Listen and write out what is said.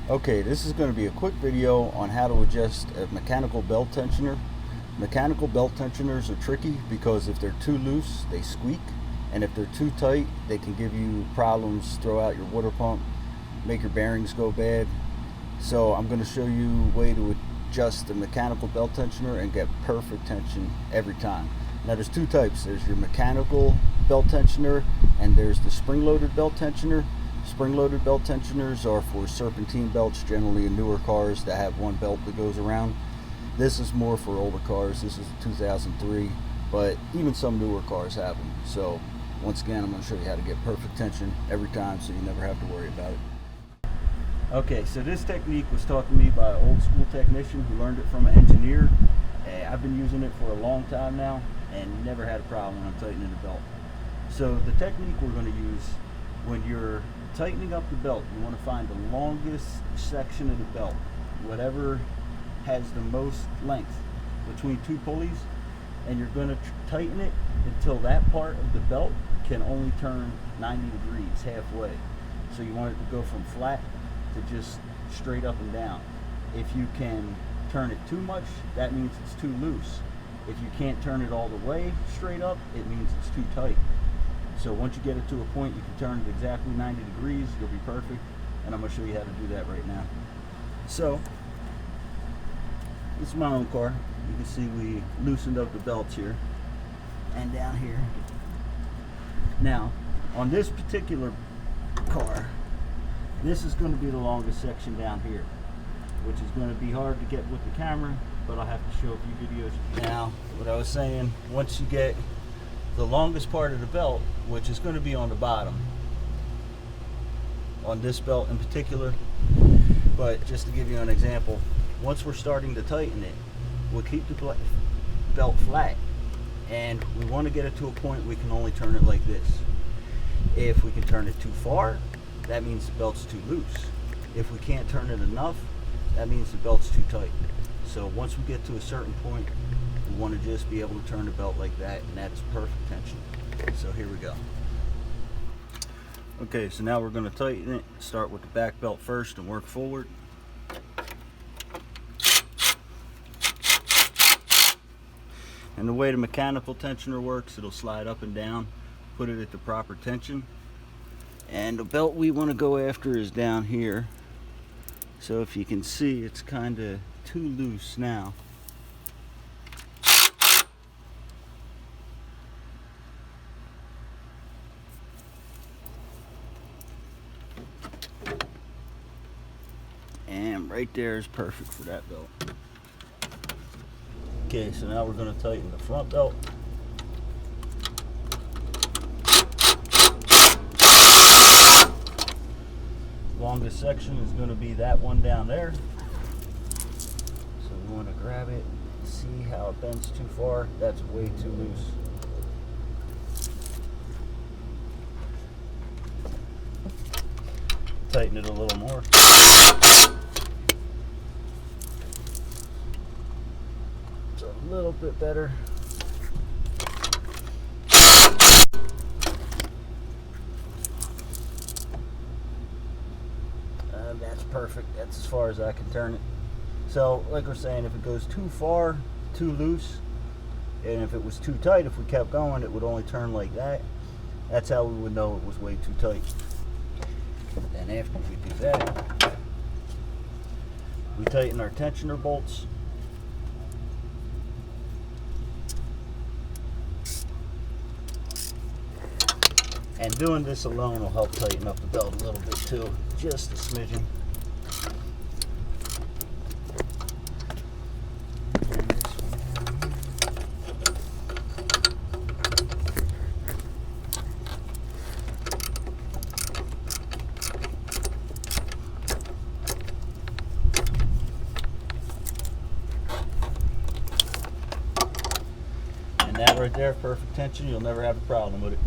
Okay, this is going to be a quick video on how to adjust a mechanical belt tensioner. Mechanical belt tensioners are tricky because if they're too loose, they squeak, and if they're too tight, they can give you problems, throw out your water pump, make your bearings go bad. So I'm going to show you a way to adjust the mechanical belt tensioner and get perfect tension every time. Now there's two types. There's your mechanical belt tensioner and there's the spring-loaded belt tensioner. Spring-loaded belt tensioners are for serpentine belts, generally in newer cars that have one belt that goes around. This is more for older cars. This is 2003, but even some newer cars have them. So once again, I'm going to show you how to get perfect tension every time so you never have to worry about it. Okay, so this technique was taught to me by an old school technician who learned it from an engineer. I've been using it for a long time now and never had a problem when I'm tightening the belt. So the technique we're going to use when you're tightening up the belt, you want to find the longest section of the belt, whatever has the most length between two pulleys, and you're going to tighten it until that part of the belt can only turn 90 degrees halfway. So you want it to go from flat to just straight up and down. If you can turn it too much, that means it's too loose. If you can't turn it all the way straight up, it means it's too tight. So once you get it to a point you can turn it exactly 90 degrees, you'll be perfect, and I'm going to show you how to do that right now. So this is my own car. You can see we loosened up the belts here and down here. Now on this particular car, this is going to be the longest section down here, which is going to be hard to get with the camera, but I'll have to show a few videos. Now, what I was saying, once you get the longest part of the belt, which is going to be on the bottom, on this belt in particular, but just to give you an example, once we're starting to tighten it, we'll keep the belt flat, and we want to get it to a point we can only turn it like this. If we can turn it too far, that means the belt's too loose. If we can't turn it enough, that means the belt's too tight. So once we get to a certain point, we want to just be able to turn the belt like that, and that's perfect tension. So here we go. Okay, so now we're going to tighten it. Start with the back belt first and work forward. And the way the mechanical tensioner works, it'll slide up and down, put it at the proper tension. And the belt we want to go after is down here. So if you can see, it's kind of too loose now. And right there is perfect for that belt. Okay, so now we're going to tighten the front belt. Longest section is going to be that one down there. So we want to grab it, see how it bends too far. That's way too loose. Tighten it a little more. It's a little bit better. That's perfect. That's as far as I can turn it. So like we're saying, if it goes too far, too loose, and if it was too tight, if we kept going, it would only turn like that. That's how we would know it was way too tight. And after we do that, we tighten our tensioner bolts. And doing this alone will help tighten up the belt a little bit too, just a smidgen. And that right there, perfect tension. You'll never have a problem with it.